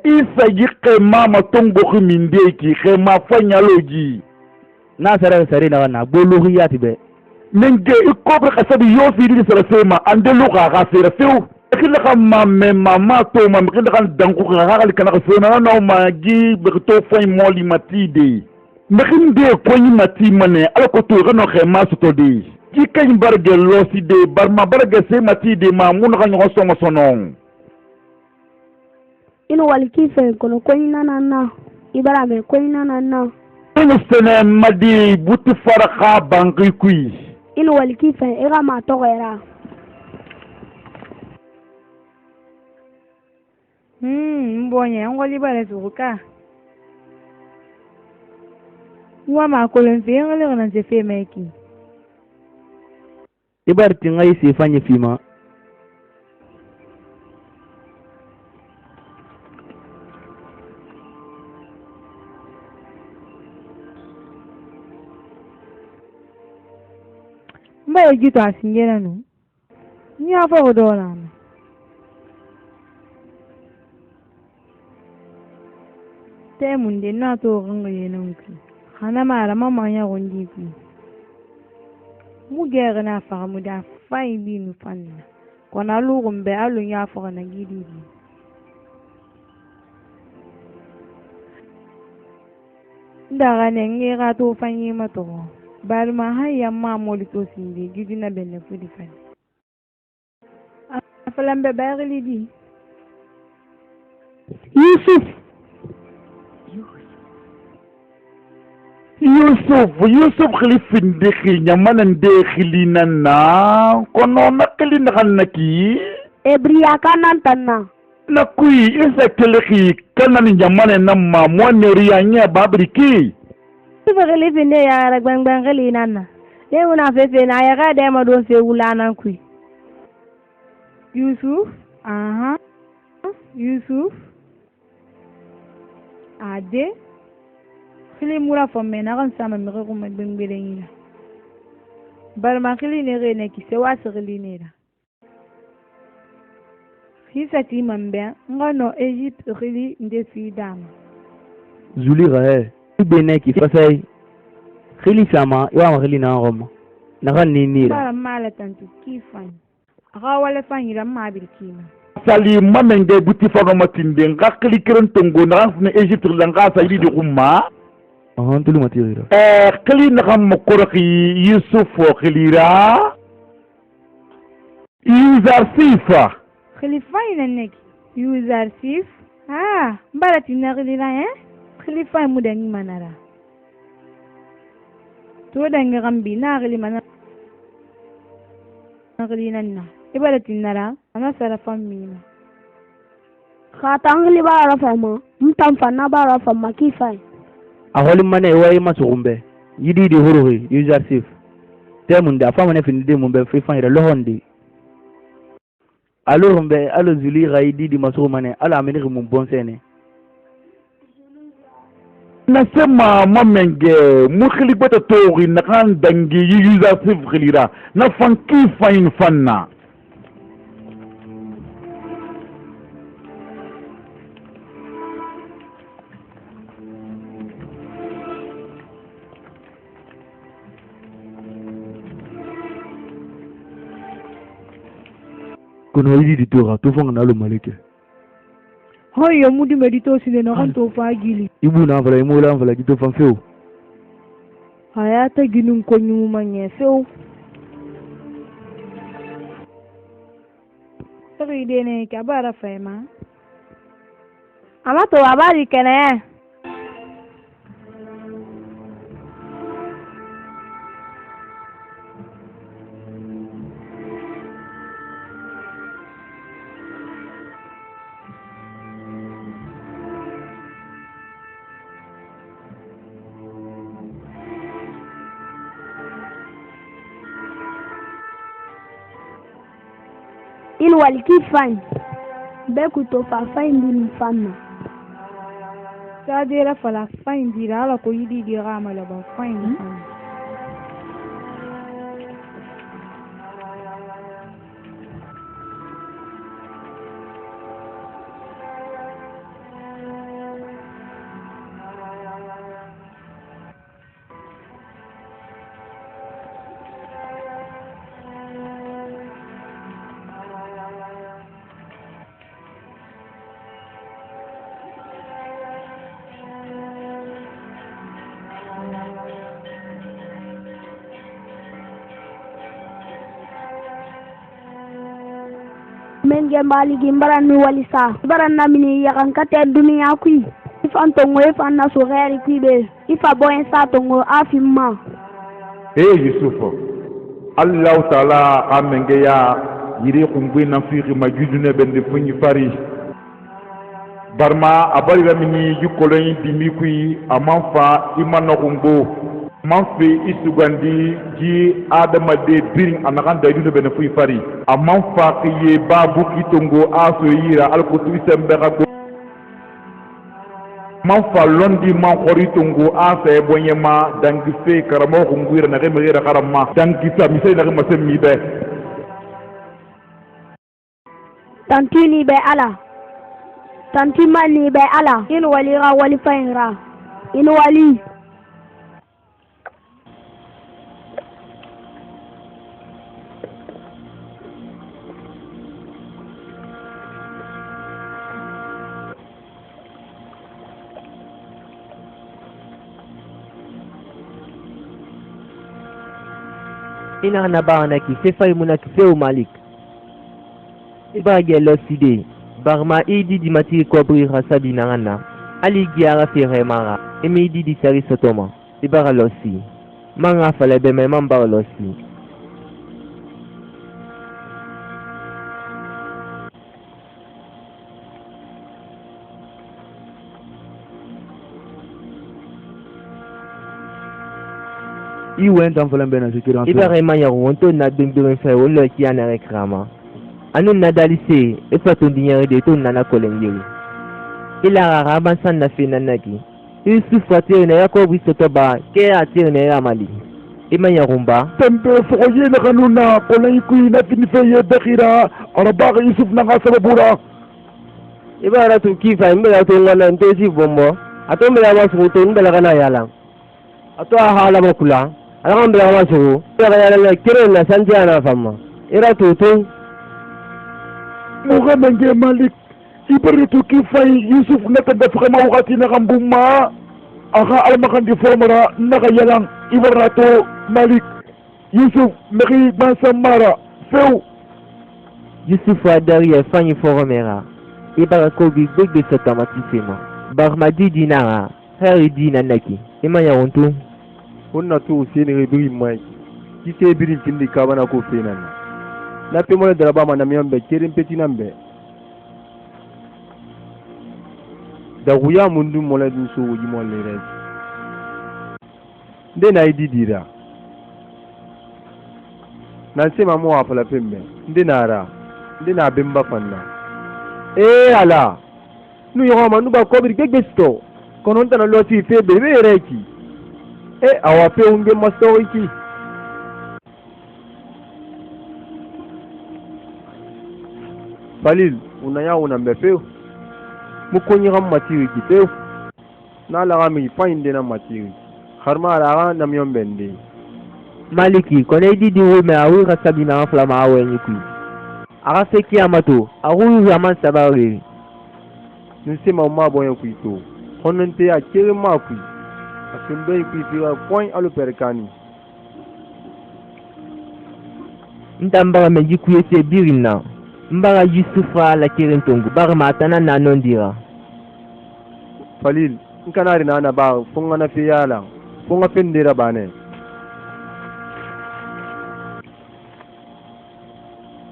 isa yikke mama tongo minde ki khema fanyaloji na sare na bolu yati be nenge ikobre kasabi yofi di sara sema ande luka ga sera feu kila kama mama to mama kila kan dangu ga kana sona na ma gi to fay moli matide mekinde ko ni mati mane ala ko to no khema sutodi ki kany barge losi de barma barge se matide ma mun ga nyo somo sonon ino walikife kono ko na ibara be ko na ino sene madi buti farqa bangi kui ino walikife ira ma to era mbonye ngoli bare zuka wa ma ko len fe ngale na se fe meki ibarti ngai se fanye fima mbaye gitu asingena no ni afa godona te munde na to ganga yenonki hana mara mama ya gondi ku mu gere na fa mu da fai bi nu fanna kona lugum be alu ya fa na gidi ndaga ne ngira to fanyi mato balma hayya ma molito sindi gidi na benne fudi fan afalambe bagli di Yusuf Khalifin dekhi nyamanan dekhi na kono nakli nakanaki ebriya kanan tanna nakui isa keleki kanan nyamanan namma moneriya nya babriki Khalifin de ya ragbang nana le una fefe na ya ga de ma don fe wulanan kui Yusuf Yusuf ade Kili mura fome na kan sama mi ko ma bengbele ni la bal ma kili ne re ne ki se wa sirli ne la hisati mambe ngano Egypt kili nde fi dama zuli ga bene ki fasai kili sama ya ma kili na ngoma na kan ni la mala tantu kifan aga wala fan ila ma bil kima sali mamenge buti fa matinde ngakli kiran tongo na kan Egypt la ngasa ili di umma tulu matira kali nakam koraki Yusuf khilira Yuzarsif khalifa ina nek Yuzarsif barati na khilira khalifa mudangi manara to dangi gambi na khilima na khilina na ibarati nara ana sara famina khatangli bara fama mtamfana bara fama kifai aholi mane wayi masugumbe yidi di horohi Yuzarsif temunde afama ne finde mumbe fi fanira lohonde alo humbe alo zuli gaidi di masugumane ala ameni mum bonsene nasema mamenge mukhli bata tori nakan dangi Yuzarsif khilira na fanki fain fanna kono yidi di tora to fonga nalo maleke hoyo mudi medito sile no kan to fagili ibu na vala imola vala gito fanfeo hayata ginun ko nyuma nyefeo tari dene ka bara fema amato abari kene il walikifan beku to fa faindi mfana sadira fala faindi ala ko yidi di ramala ba faindi menge maligi mbaran ni walisa baran na mini yakan kate dunia kui ifan tongo ifan na sogeri kui be ifa boyen sa tongo afimma Yusufu Allah taala amenge ya yiri kungwi na fiqi majudune bende funyi fari barma abari ramini yukoloyin dimi kui amanfa imano kungbo manfi isugandi ji adama de birin anakan daidune bende funyi fari amanfa kiye babu kitongo aso yira alkutu isembe kago manfa londi man khori tongo ase bonyema dangife karamo kungwira na gemera karama dangisa misai na masemi be tantini be ala tanti mani be ala in walira wali fainra in wali ina na ba na ki fe fay muna ki fe o Malik iba gelo side barma idi di mati ko bri hasabi na ngana ali giara fi remara emidi di sari sotoma iba losi manga fale be me mamba losi I went on for bena sikira iba rema ya wonto na bimbire fe wo lo ki ana rekrama anu na dalise e fato dinyere de to nana kolengiri ila raba san na fina naki isu fatir na yakob sotoba ke atir na ramali ima ya rumba tembe foye na kanuna kolay kui na finifeye dakhira araba Yusuf na sababura iba ratu kifa mbela to ngana ntesi bombo ato mbela masu to mbela kana yala ato hala makula ala mbela masu ya yala kire na sanjana fama ira to Menge Malik ibaritu kifay Yusuf nakanda fakama wakati na kambuma aka almakan di formara nakayalang ibarato Malik Yusuf naki basamara feu Yusuf adari ya fanyi formera ibarako bi gbegbe sotomatisema barmadi dinara hari dina naki ima ya wontu onna to sene rebiri mai kise birin tindi kabana ko fenan na pe mo daraba ma na miyambe kerin peti nambe da guya mundu mola dun so wuji mo le res de na ididira na se ma mo afala pembe de na bemba fanna ala nu yo ma nu ba ko bir gegbe sto kono tan lo ti fe be be reki awa pe unge masto iki Falil unaya unambe feu mukonyi ram matiri ki feu na la gami painde na matiri harma la na myombende Maliki kone di wo me awu kasabi na flama awe nyiku aga feki amato awu yaman sabari nsema ma boyen kuito hononte ya kere ma ku asumbe kuitira point alu perkani ntambara me jiku yese birina mbaga Yusufa la kirin tongu bar matana na nondira Falil nkanari na ba funga na fiyala funga pendera bane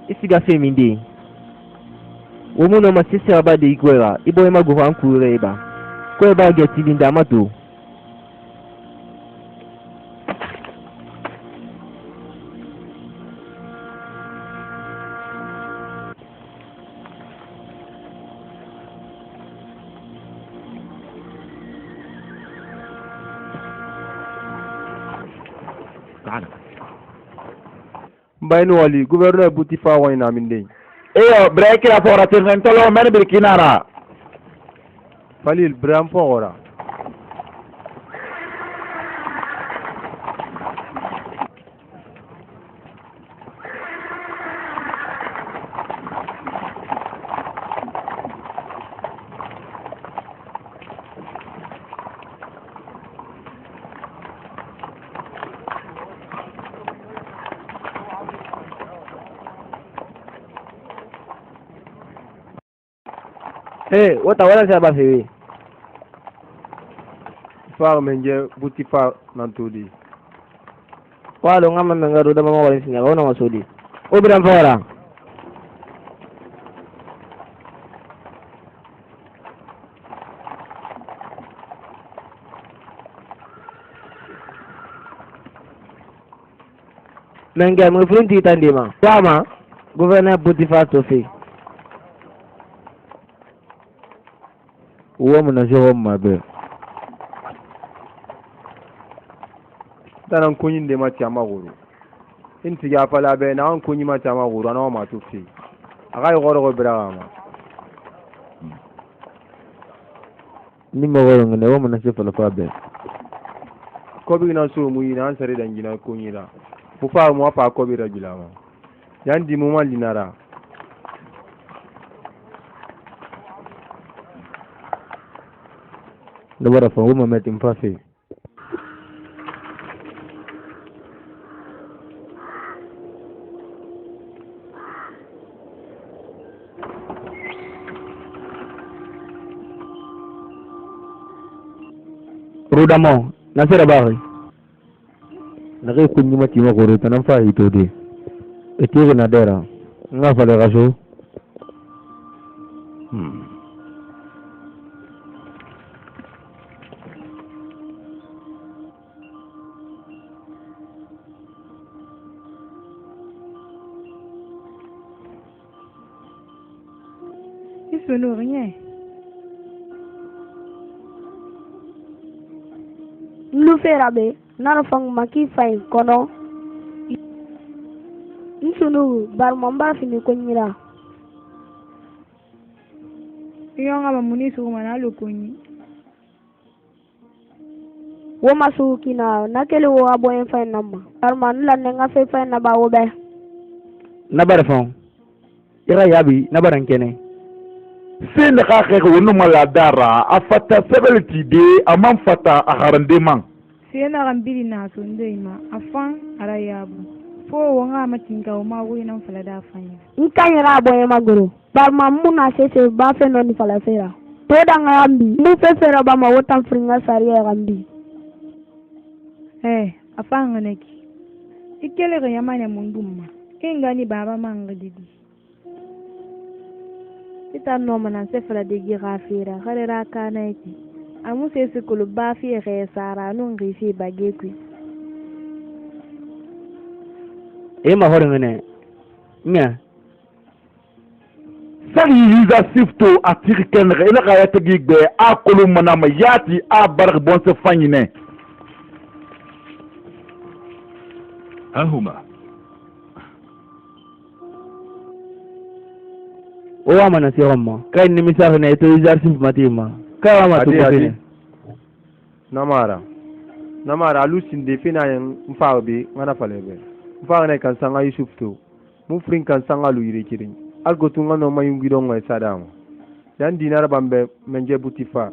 isiga feminde womuno masisi abade igwera ibo ema guhan kureba kweba getilinda mato mbayno wali gouverneur Boutifa wayna minde break la fora tentolo men birkinara Falil bram fora Hey, wata wala sa ba fewe. Far menje buti fa nantudi. Walo ngama mengaru da mama wala sinya wona masudi. Obran fara. Menga mo frunti tandima. Wama gouverneur Boutifa Tofi. Uwa muna jeho mabe. Tanan kunyin de mati amaguru. Inti ya pala be na an kunyi mati amaguru ana ma tufi. Aga yoro go brama. Ni mo wala ngene wo muna se fala fa be. Ko bi na so mu yi na an sare dangina kunyira. Fu fa mu apa ko bi rajula ma. Yandi mu mal dinara. Dabara fa wo mama tim fa fe. Rudamo, nasira bahay. Nakikunyi mati mo ko rito ng fa ito di. Ito na dera. Nga pala kaso. Isunod niya eh. Lu fera be nara fang maki fay kono nsunu bar mamba fini ko nyira Iyo nga mamuni su mana lukunyi. wo masu kina nakele wo aboyen fay namma bar man la nga fay fay na ba wo be Nabara fa. Ira yabi nabaran kene. Sen ka keke wonu mala dara afata sebelti de amam fata akarande man. Siya na kambili na sundo ima. Afang arayabu. Fo wanga matinga umawi ng falada fanya. nkanyira aboyen maguru bar man muna sese ba fe no ni fala fera to da ngambi mu fe fera ba ma wotan fringa sariya ngambi Afang nneki. Ikele ga yamanya mundumma. Ingani baba manga didi. Ita no mana se fala de gira fera kharera kana iki. Amu se sikulu ba fi re sara nun rifi bagekwi. Ma hore ngene. Nya. Sali yiza sifto atiri kenre ila kaya tegigbe a kolu manama yati a barak bonse fanyine. ها هما. Owa mana si homma. Kay ni misafe na ito exercise matima. Kawa ma tukufine. Namara alusin de fina yang mfabe ngana falebe. Mfa na kan sanga Yusuf to. Mu frin kan sanga lu yire kirin. Algo tunga no mayungi don ngai sadama. Dan dinar bambe menje Boutifa.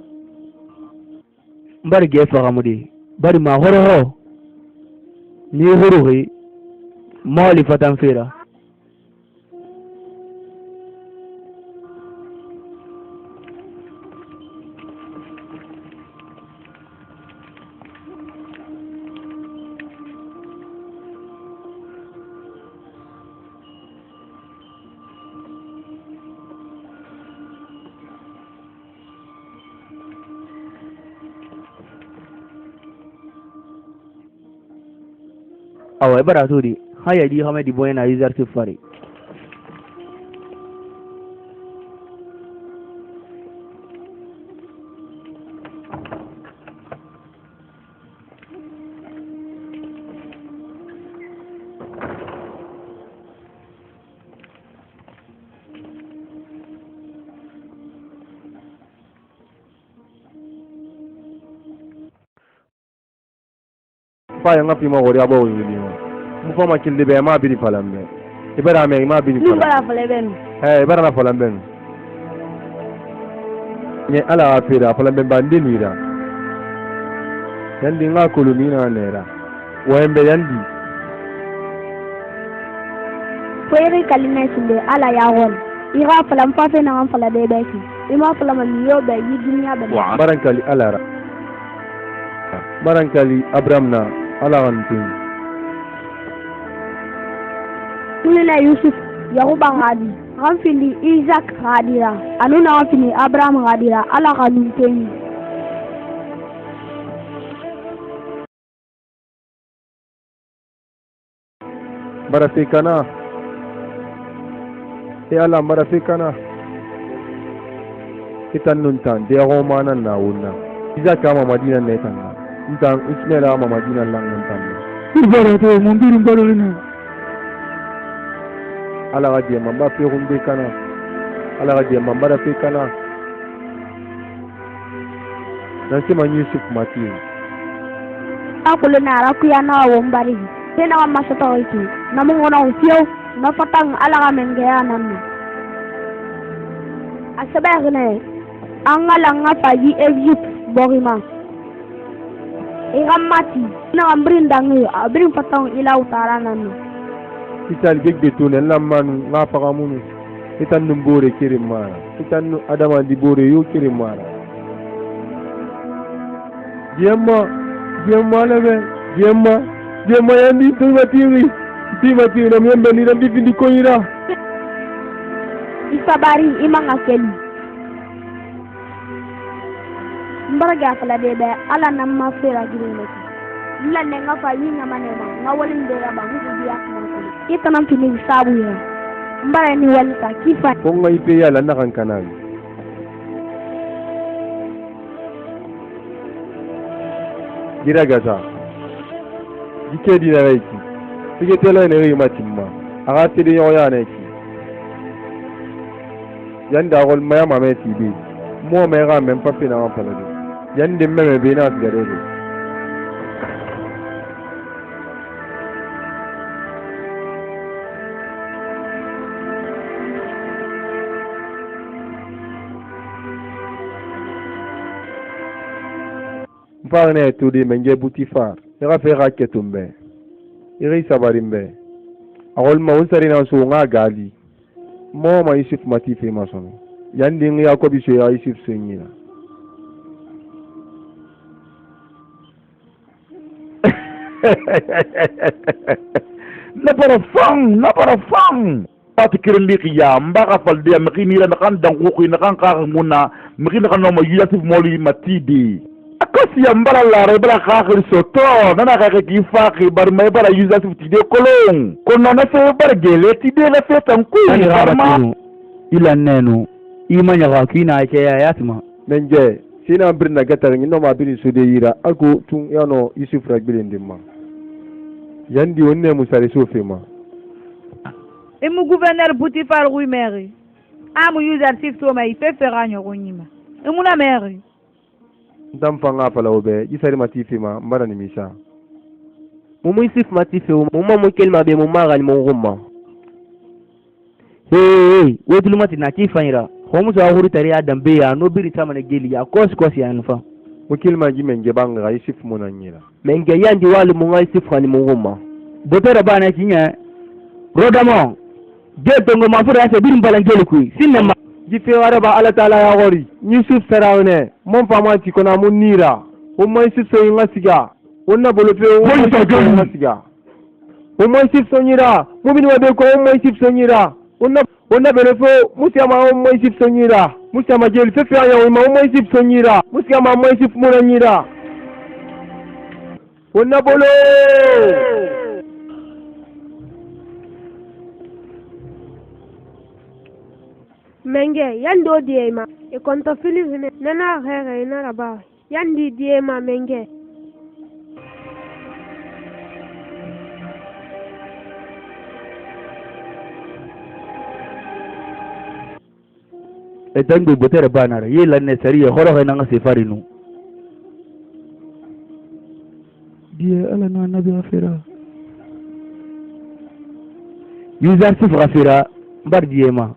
Mbari gefa kamudi. Bari ma horo ho. Ni horo mali fatan fera. Awa bara turi haya di hame di boyena user sifari. Fa yang ngapi mo gori abo yuli mo. Mu fama kilde be ma biri falambe. Ibara me ma biri lu falambe. bara fale ben Ibara na falambe. Nye ala afira falambe bandi nira. Yandi nga kolumina nera. Wembe yandi. foyri kalina sinde ala ya won ira fala mfafe na fala de beki ima fala man yo be yi dunya be barankali alara barankali abramna alarantin kulina yusuf yakuba ngadi an fili isaac hadira anuna an fili abraham hadira ala ka nunteni barafikana e ala barafikana kitan nuntan de romana na wonna isaac ama madina ne tanna ntan ismail ama madina lang nuntan barato mon birum barolina ala ga diema mba fe rumbe kana ala ga diema mba fe kana nasema Yusuf Mati akulu na rakuya na wombari tena masata oiti na mungona ufio na fatang ala ga mengea nanu asabagne angala ngapa yi Egypt borima igamati na ambrindangi abrin fatang ila utara nanu ital gegde tunen lamman ngapa munu itan numbore kirim mara itan adama di bore yo kirim mara jemma lebe jemma yandi timati na myembe ni rambi vindi koira isabari imanga keli mbarga fala de be ala nam ma fera girene la ne nga fa yinga manema nga walin de raba ngi biya ko itanam fini sabu ya mbara ni walta kifa ko ngai pe yala na kan kanal giragaza dike di na reiki tige tele ne ri matimma aga tede yo ya ne ki yanda gol maya mame tibi mo me ga men papi na ma pala de yande me be na gare de parne tudi menge butifar ira fe raketumbe iri sabarimbe agol ma unsari na so nga gali mo ma Yusuf Mati fe masono yandi ngi yakobi so ya Yusuf senyina na para fang pati kirli ya mbaka falde mkini ra kan dangu na kan ka muna mkini kan no ma Yusuf moli matidi akosi ya mbara la rebra ka soto nana ka ki fa ki bar mai bara Yusuf tide kolon kono na se bar gele tide la fe tanku barma ila nenu imanya ka kina ke ya yatma nenge sina birna gatar ngino ma biri sude yira ako tun yano Yusuf ragbile ndimma yandi wonne musare sofe ma emu gouverneur Boutifar rui mairie amu user sifto ma ife feranyo ronyima emu na mairie ndam fanga pala obe Yusuf Mati fe ma mbara ni misa mumu Yusuf Mati fe mumu mo kelma be mumu magal mo gumma hey wetu mati na kifanyira homu za huru tari adam be ya no biri tama na geli ya kosi ya nfa wakil ma ji menge banga Yusuf munanyira menge yandi walu mu ngai Yusuf ni munguma botera bana kinya rodamo geto ngo mafura ya biri mbala ngeli ku sinema jife wara ba ala taala ya gori Yusuf sarawne mon fama ti kona munira o mo Yusuf so yinga siga wonna bolo fe o mo yinga siga o mo Yusuf so nyira mo bini wabe ko o mo Yusuf so nyira wonna bele fo musiama o mo Yusuf so nyira musiama jeli fe fe ya o mo Yusuf so nyira musiama mo Yusuf mo nyira wonna bolo menge yando diema e konto filizine nana here ina raba yandi diema menge etango botera bana ye lanne sariye horo hay nanga sefarinu die ala no nabi afira user sifra afira mbar diema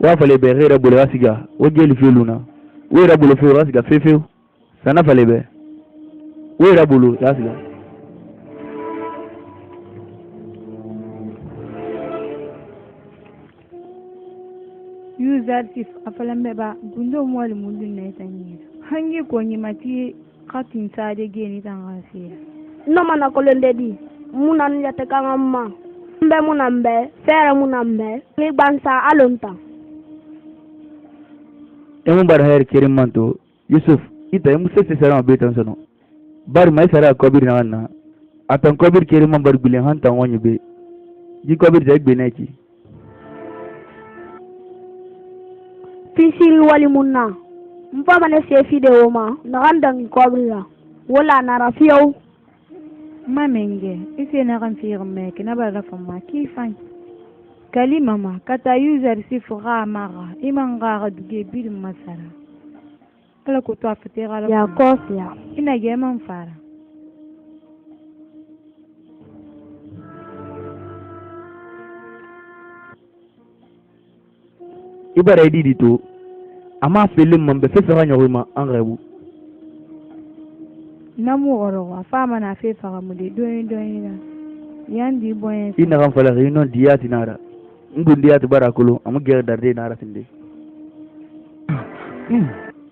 wa fale be ghera bule wasiga wajeli filuna we rabulu fi wasiga fefe sana fale be we rabulu wasiga user sif afalambe ba gundo mwali mundu na itanyira hangi konyi mati katin sade geni tangasiya no mana kolonde di muna njate kangama mbe muna mbe fere muna mbe ni bansa alonta emu bar hayar kerim manto Yusuf ita emu sese sara betan sono bar mai sara kobir na wanna atan kobir kerim man bar gulen hanta wonyi be ji kobir jeg be neki fisiri wali munna mpama ne se video ma na gandang kobira wala na rafiyo mamenge ise na kan firme kina ba rafa ma kifan kalima ma kata user sifu ga mara imanga ga duge bil masara ala ko to afatira la ya kofia ina ge man fara ibara idi to ama felim mambe fefe ga nyoma an rebu namu oro wa fama na fe fara mu de doyin na yandi boyen ina kan fala rino diati nara ngun diati barakulu amu ger darde nara sinde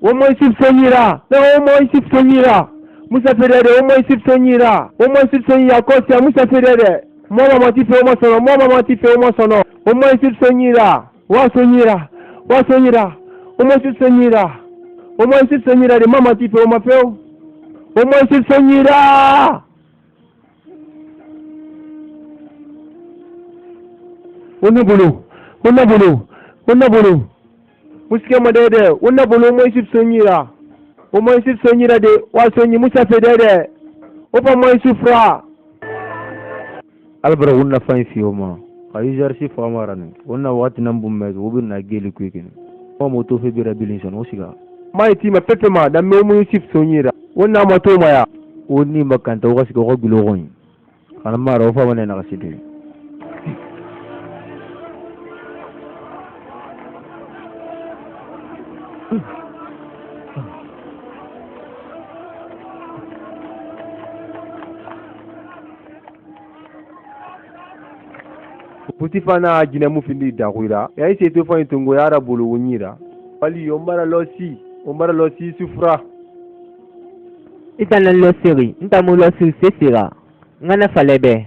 o mo sip sonyira na o mo sip sonyira musa ferere o mo sip sonyira o mo sip sonyira ko sia musa ferere mo mama ti fe o mo sono mo mama ti fe o mo sono o mo sip sonyira wa sonyira o mo sip sonyira de mama ti fe o ma fe o mo sip sonyira Wonna bulu muske madede wonna bulu mo sip sonyira o mo sip sonyira de wa sonyi musa fedede o pa mo sifra albara wonna fain fioma ay jarsi famarani wonna wati nambum me wobin na geli kwekin o mo to fe bira bilinson o siga mai tima pepe ma da me mo sip sonyira wonna ma to maya woni makanta o gasi ko bilo gon kana mara o fa wane na gasidi putifana jina mufindi dakwira ya ise to fa intungo yara bulu wunyira pali ombara losi sufra itana lo siri ntamu lo siri sesira ngana falebe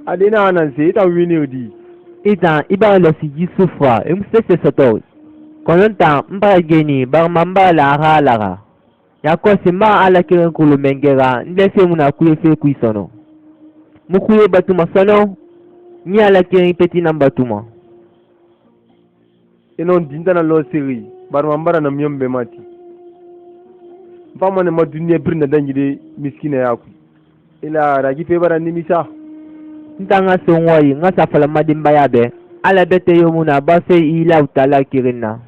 adina ananse ita wini odi ita iba lo si jisufra sese soto kononta mba geni bar mamba la hala ya ko simba ala kiran kulu mengera ndese muna kuye fe kuisono mukuye batuma sono ni ala kiran peti namba tuma enon dindana lo siri bar mambara na myombe mati famane ma dunya birna danjide miskina yaku ila ragi fe bara nimisa ntanga songoi ngasa fala madimba yabe ala bete yomuna ba fe ila utala kirinna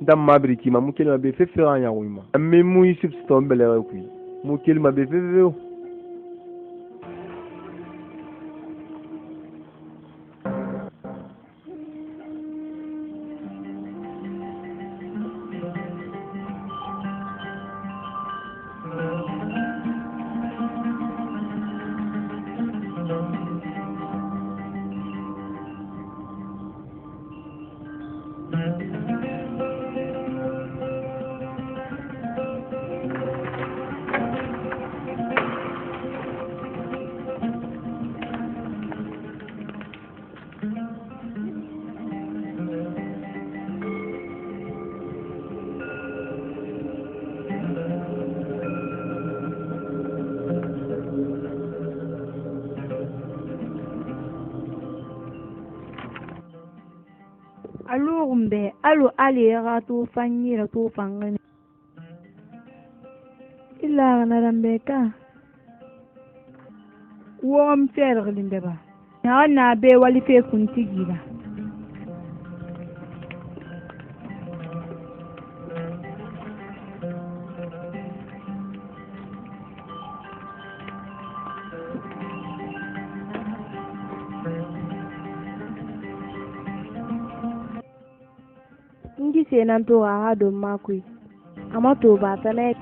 dam mabriki ma mukeli ma be fefe anya wima amme mu yusuf stombele ku mukeli ma be fefe alurumbe alu alira to fanyira to fangane illa na rambeka wom ferglimbe ba na be wali fe kuntigira ngi senan to ha do makui Amato batale.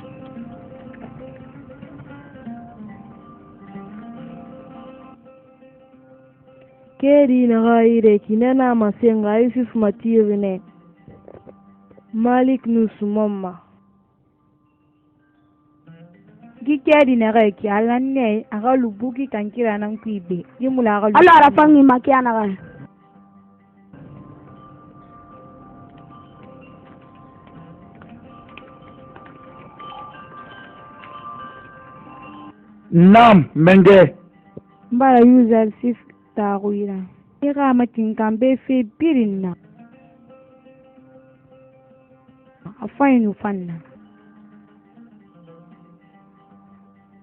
Keri na gaire kinana masenga Yusuf matirine. Malik nusumama. Gikeri na gaire ki alanne agalubuki kankira nan kuibe. Yimula agalubuki. Allah rafangi makiana ga. Nam menge. Mbara user sif taguira. Ira matin kambe fe birinna. Afainu fanna.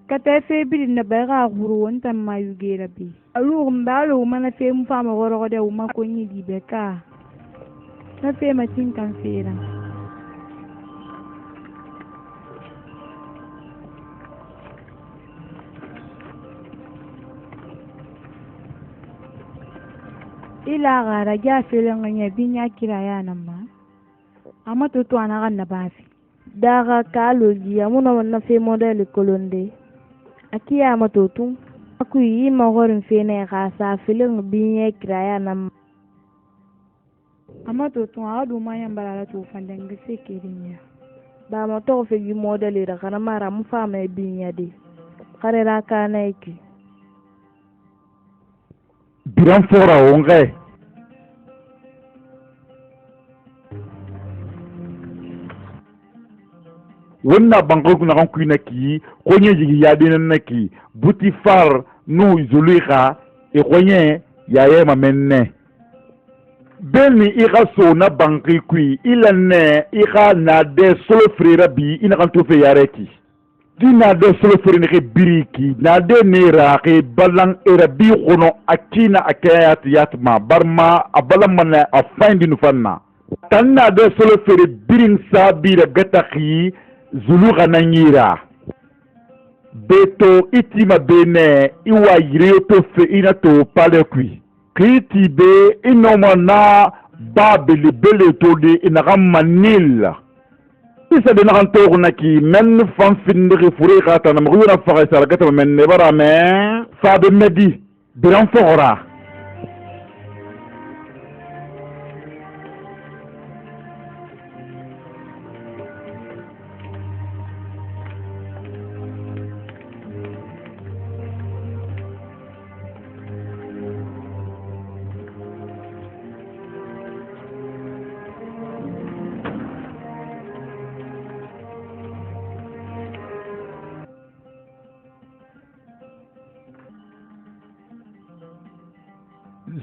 Kata fe birinna baga guru wanta mayugera bi. Alu mbalo mana fe mfama goro de uma konyi di beka. Na fe matin kan fera. Ila gara ja filin binya kiraya nan ma amma to ana kan na bafi daga kaloji amuna wannan fe model kolonde akiya matotun aku yi magorin fe ne ga sa filin binya kiraya nan amma to a do ma yan barala to fandan gise kirinya ba ma to fe yi model da kana mara mu fa mai binya de kare ra kana yake Biran fora onge. Wonna banko kuna kan kuina ki konye jigi yadina naki buti far nu izulika e konye yaye mamenne beni ika so na banki kui ilane ika na de solo frera bi ina kan tofe yareki di na de solo frera ke biriki na de nera ke balang era bi kono akina akayat yatma barma abalam mana afindi nufanna tanna de solo frera birin sabira gataki Zuluka nanyira beto itima bene iwa yire to fe ina to pale kui kriti be inoma na babele bele to de ina manil isa de na to na ki men fam findiri furika tan mo yura fa sala gata men ne bara me fa be medi biran fora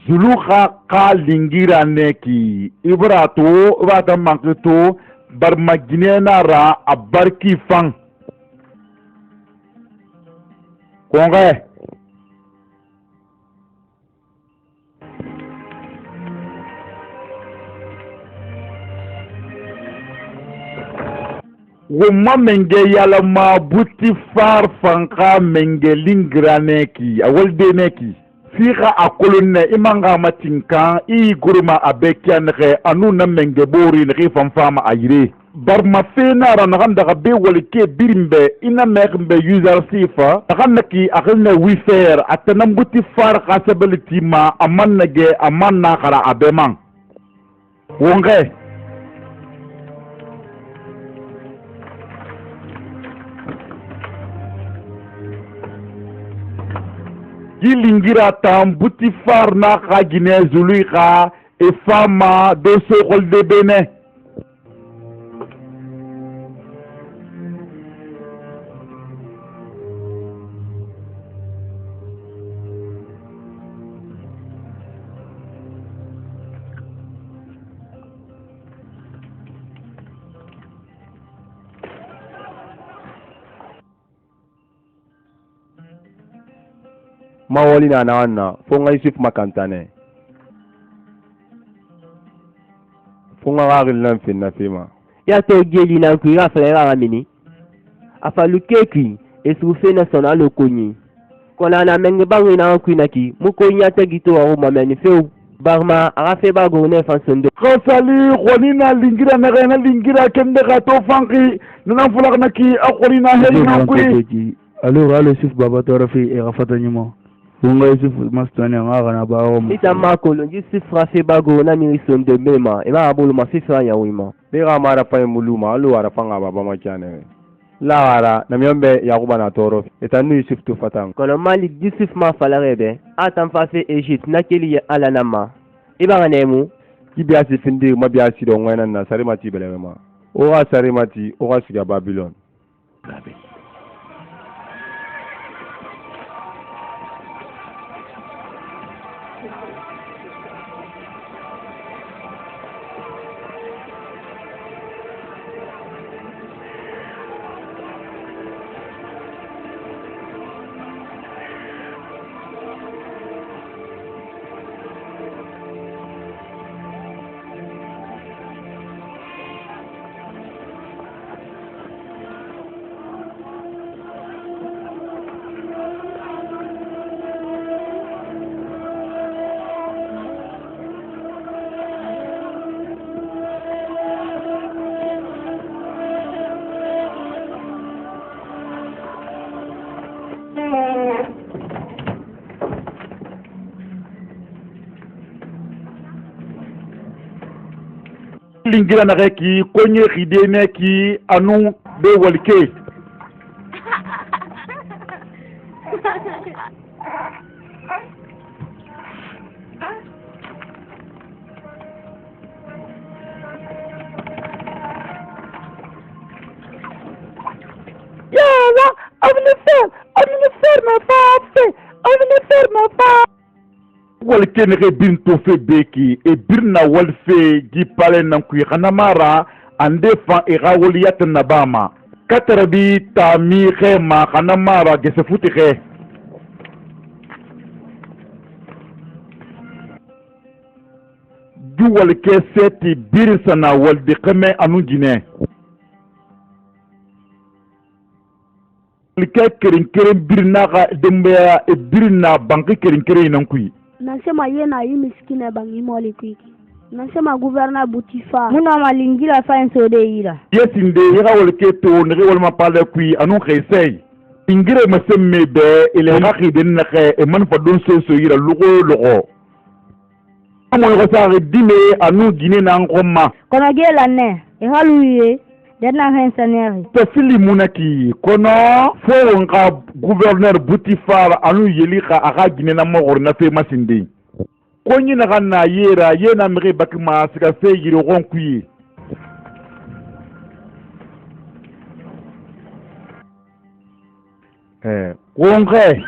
Zuluka ka lingira neki ibrato ibata manketo barmagine nara abarki fang konge wumma menge yala ma buti far fanka menge lingira neki awalde neki Sika akolonne imanga matinka I guruma abekianre anu na menge bori nri fanfama ayire barma fena ranaganda gabe walike birimbe ina megbe user sifa aganaki akhne wifer atanambuti far kasability ma amannage amanna khara abeman wonge Gilingira tam buti far na ka gine zulika e fama do so kol de bene mawali na nawanna fonga Yusuf makantane fonga gagil nan finna fima ya to geli na ku ya fera ramini afalu keki esufe na sona lokonyi kona na menge bangi na ku naki mukonya tagito wa mama ni feu barma aga feba go ne fan sondo khasali khonina lingira na gana lingira kende ga to fanki nana fulak na ki akhorina heli na kui alors alo Yusuf baba to rafi e gafata nyimo bunga Yusuf mastani nga na bawo ita makolo Yusuf fra feba go na mi sondo mema e ba bolo ma fifa ya wima be ga mara pa muluma alo ara panga baba makane la ara na myombe yakuba na toro etanu Yusuf to fatang kono malik Yusuf ma falarebe atan fa fe Egypte na keli ala nama iba nemu kibiasi findi mabiasi do ngwana na sarimati belema o ga sarimati o ga siga Babylon lingira na ki konye khidene ki anu be walke Yalla, venez faire ma part, ma part. walke ne ke bin to fe beki e birna walfe gi pale nan ku khanamara ande fa e gawliyat nabama katarabi tami khema khanamara gese futi khe du walke seti bir sana waldi khame anu jine walke kerin birna ga dembe e birna banki kerin nan ku Nasema yena yi miskine bangi moli kwiki. Nasema gouverneur Boutifa. Muna malingira fa ensode ira. Yesinde yega wolke to ne wol ma pale kui anu khesey. Ingire masemme be ile haqi den na khe e man fa don so ira lugo. Amo ko sa dime anu gine na ngoma. Kono gela ne. E haluye. Dena hensaneri. To fili munaki kono fo nga gouverneur Boutifa anu yeli kha aga gine na mo na fe masinde. Konyi na kana yera yena mre bakima sika fe yiro gonkuyi. Wongre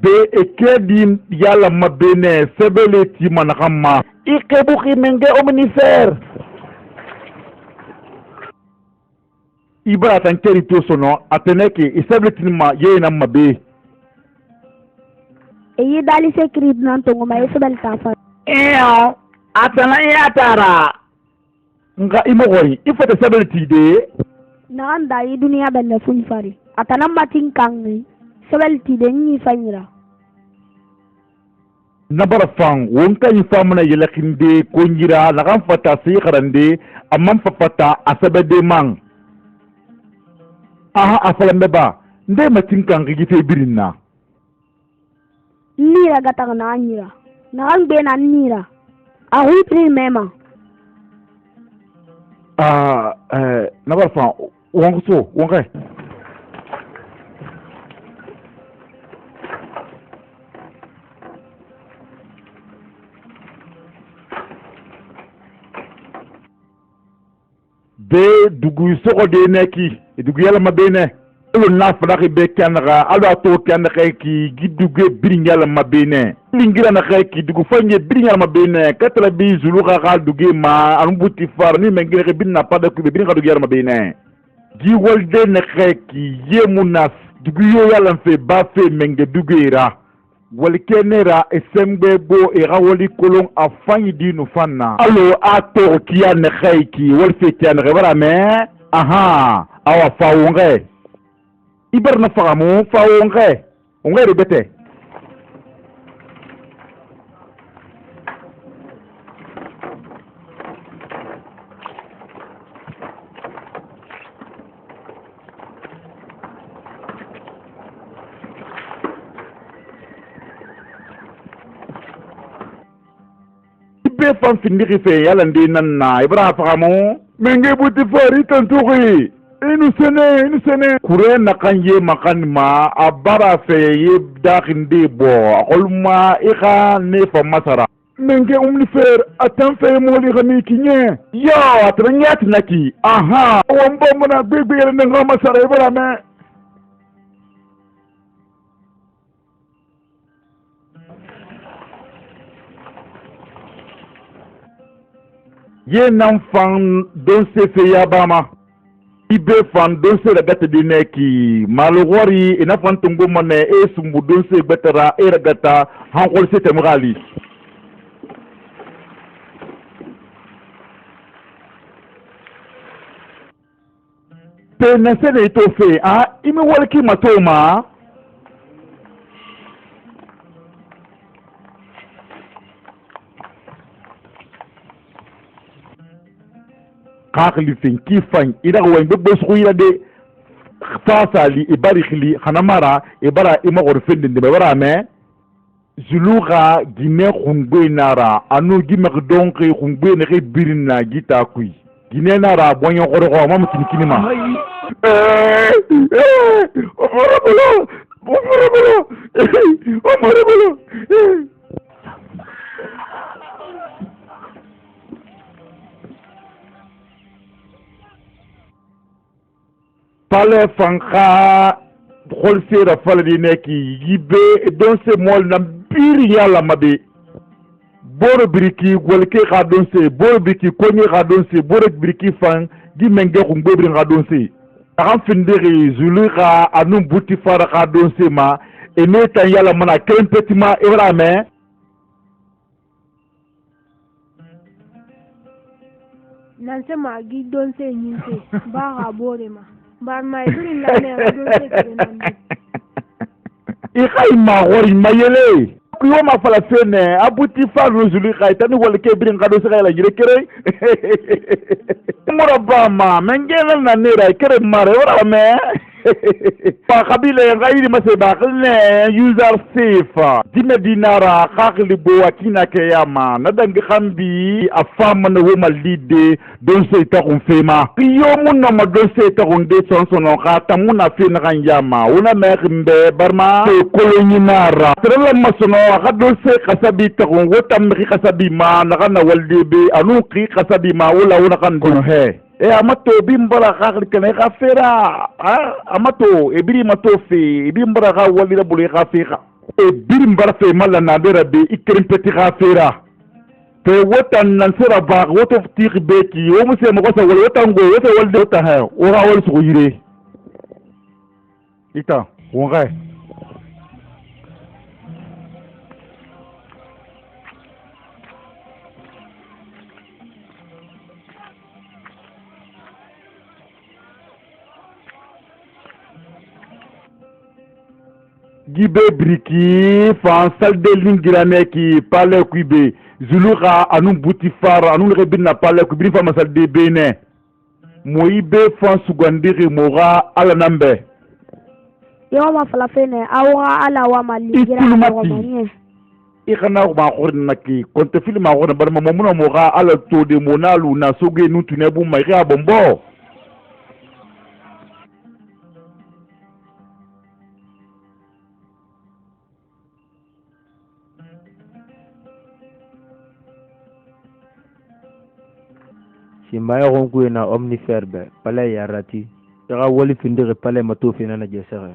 be ekedi yala mabene sebele ti manakama ikebu khimenge omnifer ibara tankeri to sono ateneke isebele ma yena mabe Eyi dali sekrit nan tongo ma yesebel tafa. atana yatara nga imogori ifete sebele ti de Na anda yi dunia belle fun fari. Atana matin kangi. Sebel ti de ni fanyira. nabara fang wonka yi famuna yelakinde konjira la kan fata si kharande amman fata asabede mang aha asalambe ba nde matin kan gite birinna Nira gata na anyira. Na angbe na nira. A hui pri mema. nabara fang wonka be dugu sogo de neki dugu yala mabene alo na fana be kanaga alo ato kanaga ki giduge birinyala mabene lingira na ki dugu fanye birinyala mabene katala bi zulu ga duge ma anbuti far ni mengire binna pada ku biringa duge mabene gi wolde na ki yemunas dugu yo yala fe ba fe menge dugera wali kenera esembe bo era wali kolon afanyi dinu fanna alo ato kiya na ki wal fe kiya na bara me aha awa faunge ibar na fagamu faunge unge rebete ibe fan findiri fe yala ndi nanna ibra fagamu menge buti fari tanturi inu sene kure na kan ye makan ma abara fe ye dakhinde bo akolma ika ne fa masara menge umni fer atan fe moli khami kinye yo atranyat naki aha wambo mona bebe yele nga masara ibara me ye nan fan don se fe yabama ibe fan don se ragata dineki malugori ina fan tungo mane e sumbu don se betara e ragata hankol se temgali pe na se ne to fe imi walki matoma kakli fin kifan ida wen bebe su ida de fasali ibarikli hanamara ibara ima gorfen de bara me zuluga gine khungbe nara anu gimek donki khungbe ne birina gita kui gine nara bonyo goro ko mam tinkini ma pale fanka kholsera faladi neki yibe don se mol na biri yala mabe boro biriki golke ka don se boro biriki konye ka don se boro biriki fan di menge ko ngobri ka don se akam findiri zulu ka anum buti fara ka don se ma e meta yala mana krempetima ibrahima nan se ma gi don se nyinte ba ga bore ma bar mai duri la ne don se ke nan I kay ma wori mayele yo ma fala fene abuti fa rozuli kay tani wala ke birin kado se kay la jire kere mura ba ma mengena na ne ra kere mare wala me pa kabile ngai ma se ba ne user safe dime dinara khakli bo wakina ke yama na dangi khambi afama na wo malide don se ta kun fema yo mun na ma don se ta kun de son sono ka ta mun na fe na kan yama una me khimbe barma koloni nara trela masono ka don se kasabi ta kun wota mi kasabi ma na kana walde be anu ki kasabi ma wala una kan don he amato bimbara khakli kene ka fera amato ebiri mato fe bimbara ka wali la buli ka fe e bimbara fe mala na dera be ikrim peti ka fera te wotan nan sera ba woto tiki beki wo muse mo ko sa wala wotan go woto walde wota ha o ga wal su yire ita wonga gibe briki fansal de lingirane ki pale kuibe zuluka anu buti fara anu rebina pale kuibe fa masal de bene moibe fansu gwandiri moga ala nambe yo ma fala fene awa ala wa maligira ko manye ikana ma khorna ki konte filma khorna bar ma mumuna moga ala to de monalu na soge nu tunebu mai ga bombo Simbayo konkuye na omniferbe pala yarati Yaga wali finde pale mato fina na jesere.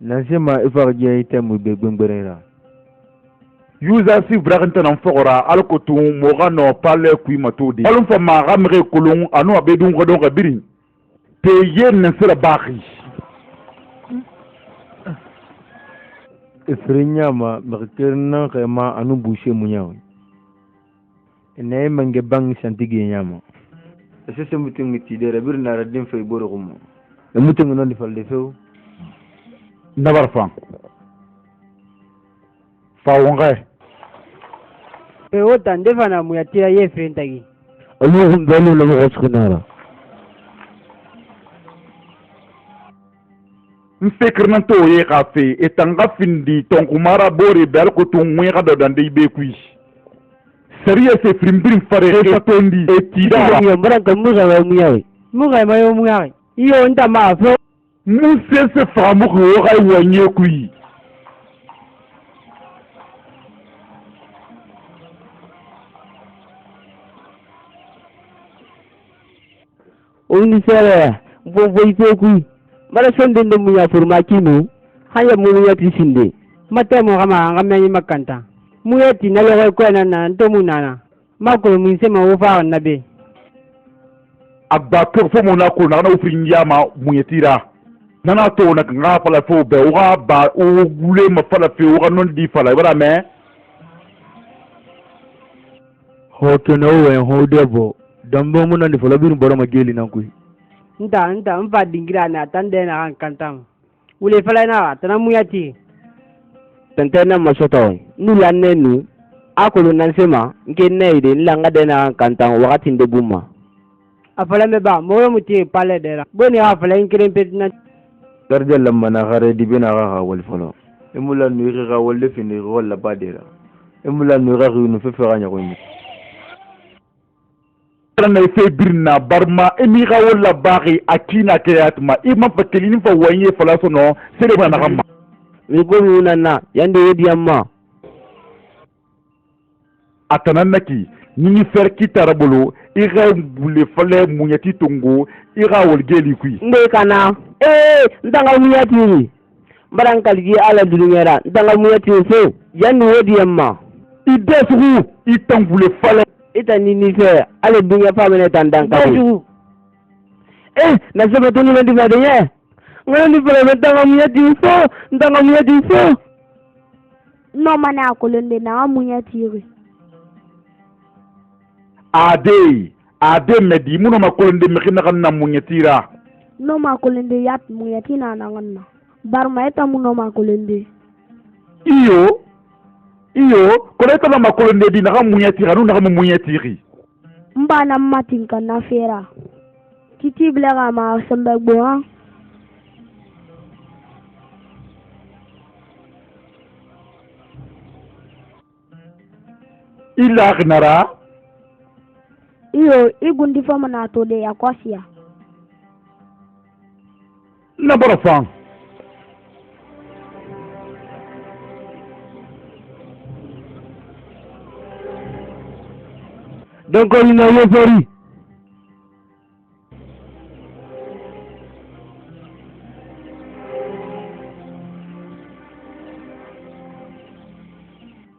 Nansema ifa je itemu be gbengberera. Yuza si vraganta nan fogora alkotu moga no pale kui matodi. Alun fa maga mre kulung anu abedun godon gabirin. Te yen nan sira baki. Ifrinyama mekirna kema anu bushe munyaw. Ene mange bang santigi nyama. Ese mutum mitidere birna radin fay boro gumo. Mutum non di falde few. Nabar fan. Fa wonga. O tande fana muyatia ye frentagi. Alu humdalu la moskunara. Mfekir nan to ye kafe etanga findi tonkumara bori bel ko tun mwe ga dande be kui. Sariya se frimbrin fare e tondi e tida. Yo mara kamu ga muyawe. Muga mayo muyawe. Iyo nta ma fo. Muse se famu ko ga wanye kui. Oni sere bo ife kui. Bara sonde ndo muya furma kinu. Haya muya tisinde. Mate mo kama ngamenyi makanta. Muyati nalo ko na ndo munana. Makolo mwisema ufa na be. Abba ko fo mo na ko na ufrin yama munyetira. Nana to na nga fala fo be o ga ba o gule ma fala fe o ga non di fala bara me. Hoto no we ho debo. Dambo mun ndi fola bin boro ma geli nan kui. Nta mfa dingira na tande na kantam. Ule fala na tana muyati. Tantana masoto. Nula nenu. Akulu nansema nke neide nlanga dena kantan wakati ndebuma. Afala me ba mo muti pale dera. Boni afala inkren petna. Darja lamma na gare di bina ga wal folo. Emula nu ga wal fini wala badera. Emula nu ga nu fe fe ganya ko ni. Na fe birna barma emi ga wala bagi akina kayatma ima fakelini fa wanye fala sono sere bana gamma. Ko nuna yande yedi amma. Atananaki ni fer kitara bolo ira bule fale munyati tongo ira wolgeli kui Mbe kana ndanga munyati mbarankali ala dulungera ndanga munyati so yande yedi amma. Ide sugu itang bule fale Ita nini fe ala dunya fa mene tandanga. Na sema tunu ndi badenye. Ngani fele ndanga munyati so. No mana akolonde na munyatiri. Ade medi muno makolonde mekina kana munyatira. No makolonde yat munyatina na ngana. Barma eta muno makolonde. Iyo koleta na makolonde di na munyatira no na munyatiri. Mba na matinka na fera. Titi blega ma sembe gbo. Ila gnara. Iyo igundi fama na to de yakosia. Na borofan. Donc on a yeferi.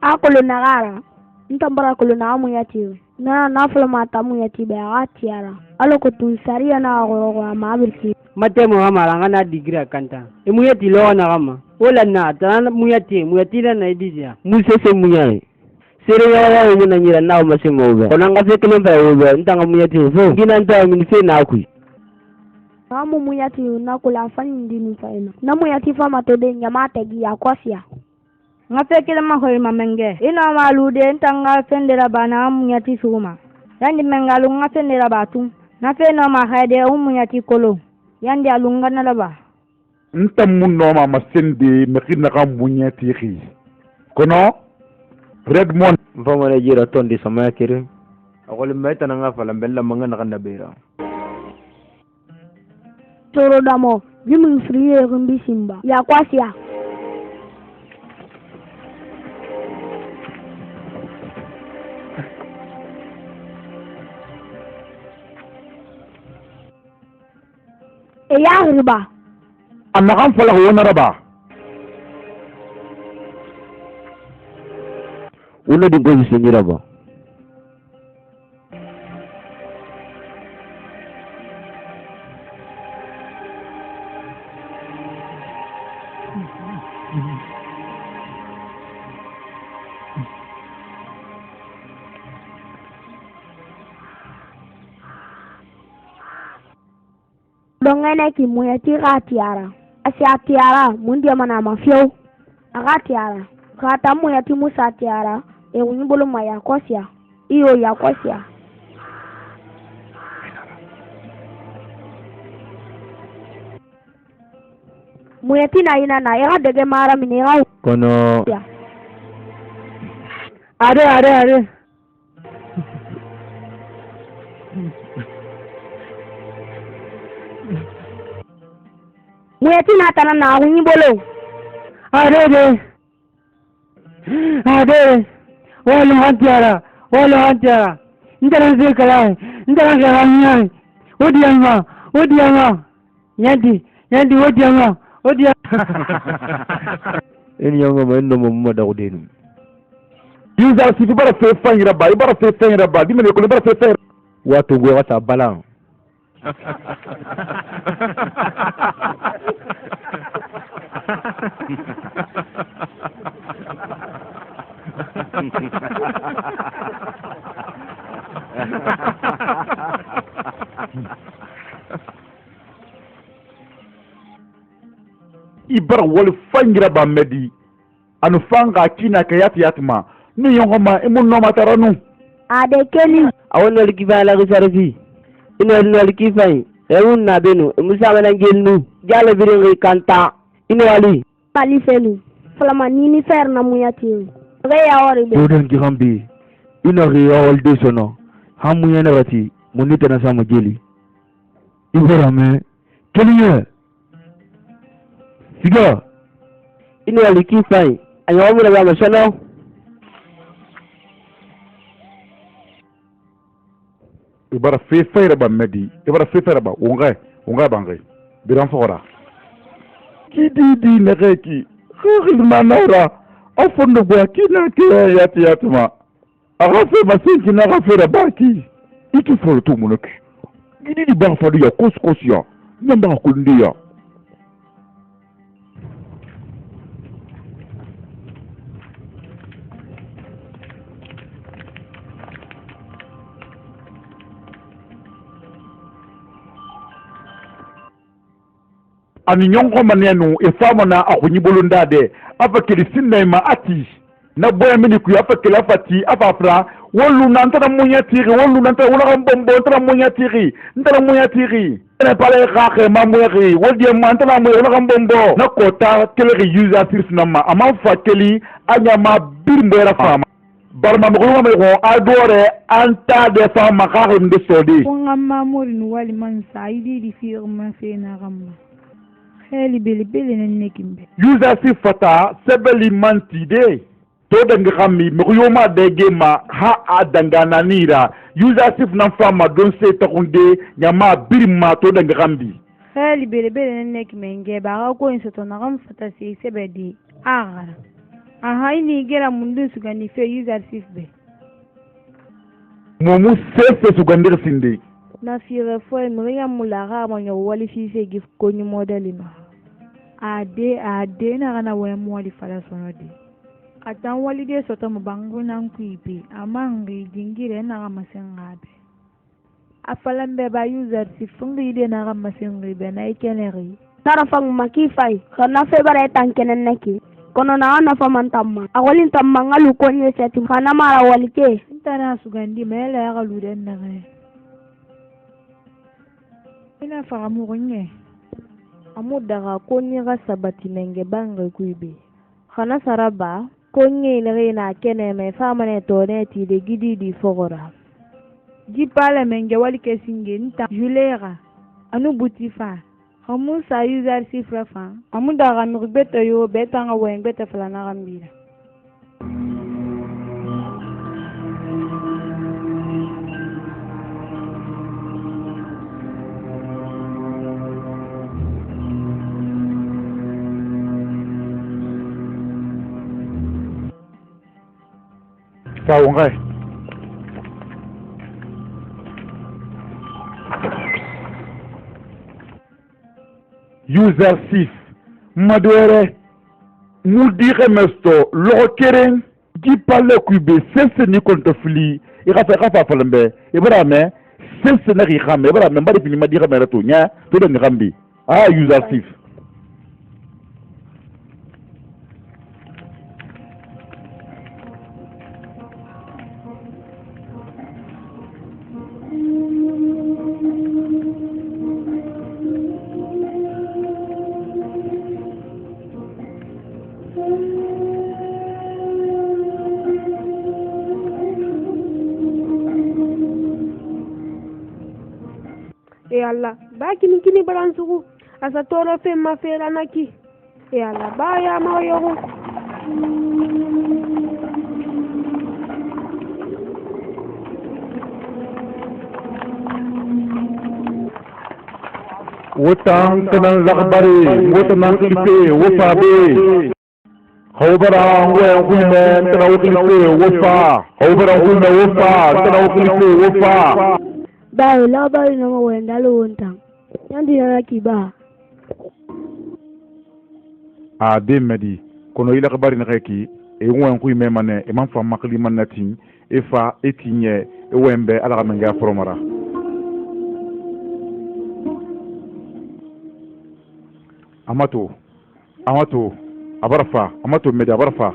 Akolo nagara. Ntambara kolo na munyatiri. Na fula mata munyati be atiara. Aloko tu saria na go ma birki. Mate mo kama ngana digira kanta. Muyati lo na kama. Wala na tana muyati na idija. Musese munyai. Sere ya muna nyira na masimo ube. Konanga fe kelemba ube ntanga munyati so. Gina nta minise na akui. Amu munyati na kula fani ndini faina. Na munyati fama to de nyamate gi akosia. Ngafe kila mahoi mamenge. Ina malude ntanga fendera bana munyati suma. Yandi mengalu ngafendera batu. Nafe no mahade munyati kolo. Yandi alunga na laba. Ntamuno ma masende mekina ka munyatiri. Kono Redmond Mfamana jira tondi sama kire. Akole meta na ngafala mbella mangana kana bera. Toro damo, jimin friye rumbi simba. Ya kwasia. e ya riba anna kan fala wona raba una din ko bisengira ba dongene ki muya ti ga tiara asi atiara mundi mana mafio aga tiara kata muya ti musa tiara e wuni bolo maya kosia iyo ya kosia muya ti na ina na ya dege mara mini ya kono ya are muya ti na tana na wuni bolo are wala hantiara ndara zekala ndara garanya odiama yandi odiama en yongo ma no mo dawdenu user si bara fe fanyira ba bara fe fanyira ba dimene ko bara fe fanyira wato go wata balan ibara wal fangira ba medi anu fanga kina kayati yatma ni yongo ma imun no mataranu ade keli awon likifa la gisarfi ino likifa emun na benu musa mana gelnu jala birin kanta ino ali pali felu flama nini fer na muya ti re ya ori be odan ki hambi ina ri awal de sono hamu yana rati munita na sama geli ibara me keliye siga ino likifa ayo mu na ba sono ibara fe fayra ba medi ibara fe fayra ba unga bangai biran fora kidi na ki khil manara afundu ba kina ke yatma agafe masinki na gafe baki iki folo munaki gidi ba fadu ya koskosia namba kundia ani nyongo manenu e famo na akunyi bolunda de afa kilisinna ma ati na boya mini ku afa kilafati afa fra wolu nantara munya tiri wolu nantara wala mbombo nantara munya tiri ene pale khakhe mamweri wodi mantala mo wala mbombo na kota kele user sirf nama ama fa keli anya ma birmbera fama barma mo ko adore anta de fama khakhe nde sodi ko ngamma morin wali man saidi di firma fena gamma heli beli nekimbe user si fata sebeli mantide to danga khammi mo yoma de gema ha adanga nira user sif nan fama don se takunde nyama birma to danga khambi heli beli nekimbe nge ba ko insoto na gam fata si sebedi agara aha ini gera mundu sugani fe user sif be momu sefe sugandir sinde na fire foi mriya mulaga manyo wali fife gif konyu modelino ade na kana we mwali fala sonodi atan wali de soto mbangu na nkuipi amangi jingire na kama sengabe afala mbeba user sifungi de na kama sengibe na ikeneri tara fang makifai kana fe bare tankenen neki kono na fa mantamma awalin tamma ngalu konye seti kana mara walike tana sugandi mele ya galuden na re ina faramu gonye amudaga konye ga sabati nenge bange kuibe khana saraba konye ile na kene me famane to ne ti de gidi di fogora ji pale menge wali kesinge nta julera anu butifa hamu sa user sifrafa amudaga mi beto yo betanga wen beta flana gambira Saungai. User 6. Madwere. Mudire mesto. Loko keren. Di pale kube. Sese ni kontofili. Ikafa falembe. Ibrahime. Sese na kikame. Ibrahime. Mbari fini madire merato. Nya. Todo ngambi. Ah, user 6. E Allah ba kini baran sugu asa toro fe ma fe ranaki e Allah ba ya ma yogo Wotang tenang lakbari wotang klipe wofabe Hobara we tenang klipe wofa Hobara we wofa tenang klipe wofa ba la ba no wenda lo wontang yandi na kiba a de medi kono ila kabari na keki e ngwen ku memane e man fa makli manati e fa etinye e wembe ala ka menga fromara amato abarfa amato medi abarfa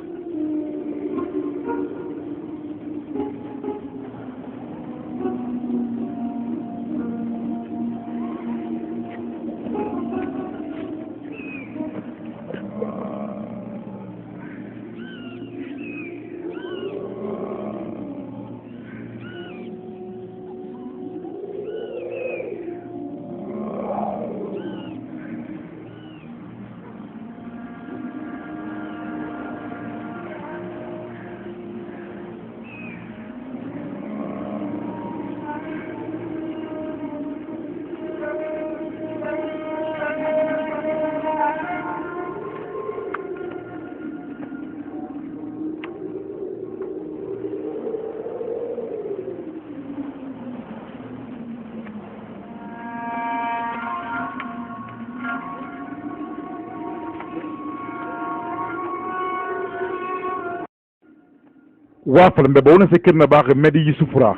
wafal mbe bona se kirna ba medi yusufura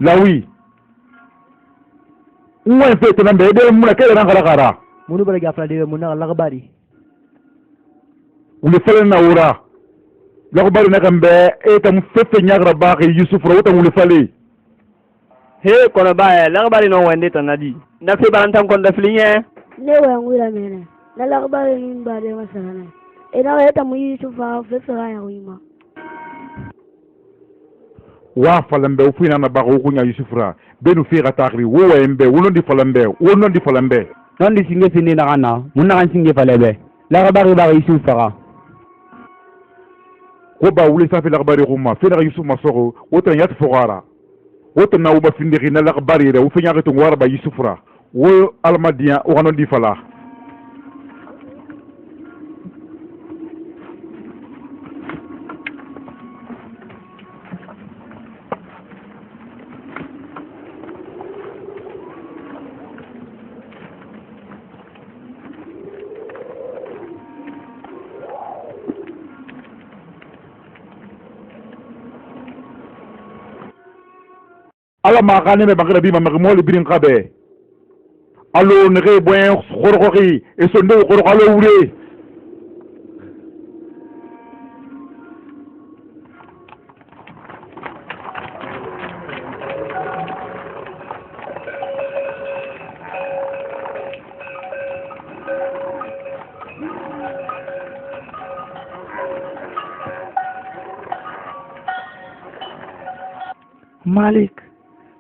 lawi ngwen fe to nambe de mun ka ran kala munu bara gafla de mun na lagbari wuli falen na wura lagbari na kambe e tam fefe nyagra ba yusufura wota wuli fale he kono ba lagbari no wende to nadi da fe barantam kon da flinye ne wa ngura mene na lakbare ni ba de masana ina ga ta mu yusufa fe fera ya wima wa falambe u fina na ba ko kunya yusufura benu fi gatakri wo wembe wonondi falambe non di singe fini na kana mun na kan singe falebe la gabari ba yusufa ko ba wuli sa fi lakbari kuma fi na yusuf masoro wota yat fogara wota na uba findiri na lakbari re u fi nyaka to ngwara ba yusufura wo almadiya o hanon di fala ala ma gane me bagara bi ma mol birin qabe allo nege boyen khorkhori e so ndew khorkhalo wure Malik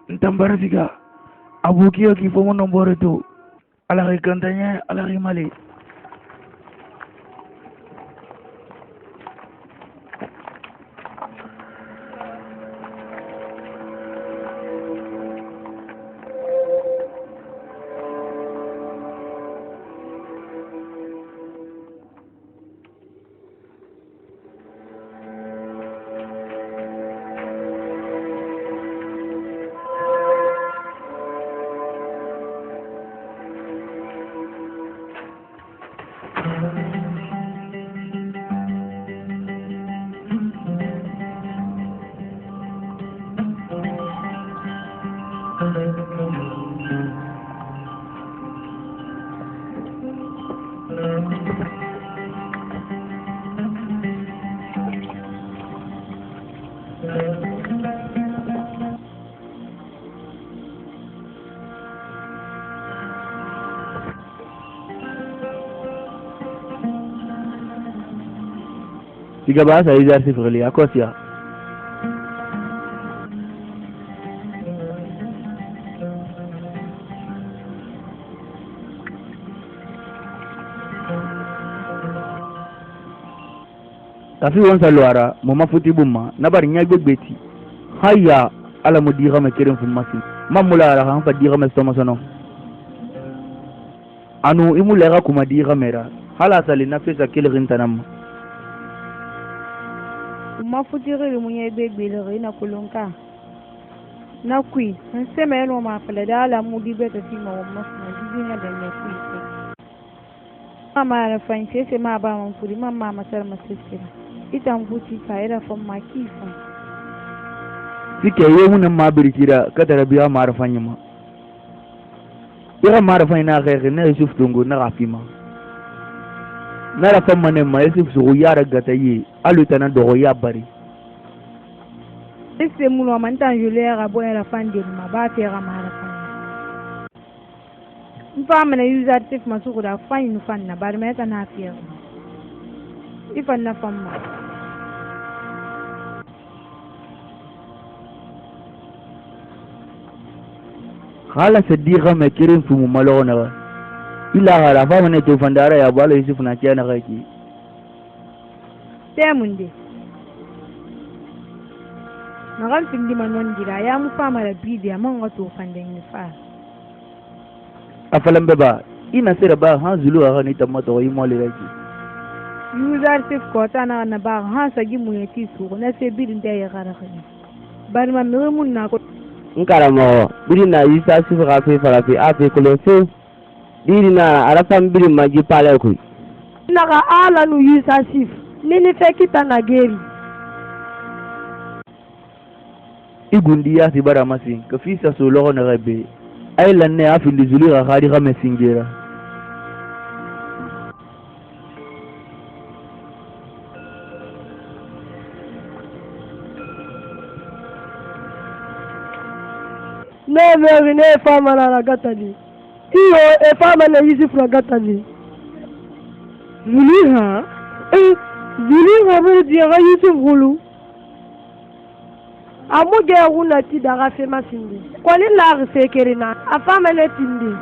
ntambara siga abukiyo kifomo nombore tu alaki kantanya alaki mali Tiga bahasa exercise kali aku sih. Tapi wansa luara mama futi bumma na bari nya gbeti hayya ala mudira ma kirin fu masi mamula ala han fa dira ma stoma sono anu imula ga kuma dira mera hala sali na fesa kilrin tanam ma futiri mu ye begbele na kulunka na kui nsema yeno ma fala dala mu di beta ti ma ma di na da ne kui mama ra fanse se ma ba man furi mama ma sar ma sisira ita mbuti ka ira fon ma kifa sike ye mun ma birkira kada rabiya ma ra fanyima ira ma ra fanyina ga ne yusuf tungu na rafima na ra famma ne ma yusuf su ya raga ta yi aluta na do ya bari ese mulo man tan jule ga bo era fande ma ba te ga ma ra fanya mfama na user tif masuku da fine fanna bar me ta na fiya ifan na famma hala sadiqa me kirin fu mu malona illa hala fa ne to fandara ya bala yusuf na kiyana kaki temunde nagal tindi manon dira ya mu fama da bidiya man wato fanden ni fa afalan beba ina sira ba ha zulu ga ni tamato yi mole raki user tif ko ta na ba ha sagi mu yati su na se bidin da ya gara khani bar ma mun na ko nkaramo biri na isa sifu ka fe fara fe a fe kolose diri na arafam biri magi pale ku naga ala nu isa sif nini fe kita na geri igundi ya tibara masin ka fisa so logo na gabe ay lanne a findi zuli ga khadi ga mesingera ne fama na gatani iyo e fama na yusuf na gatani zuliha zuliha bari diya ga yusuf gulu amuge una ti daga fe masindi kwani la sekere na afama ne tindi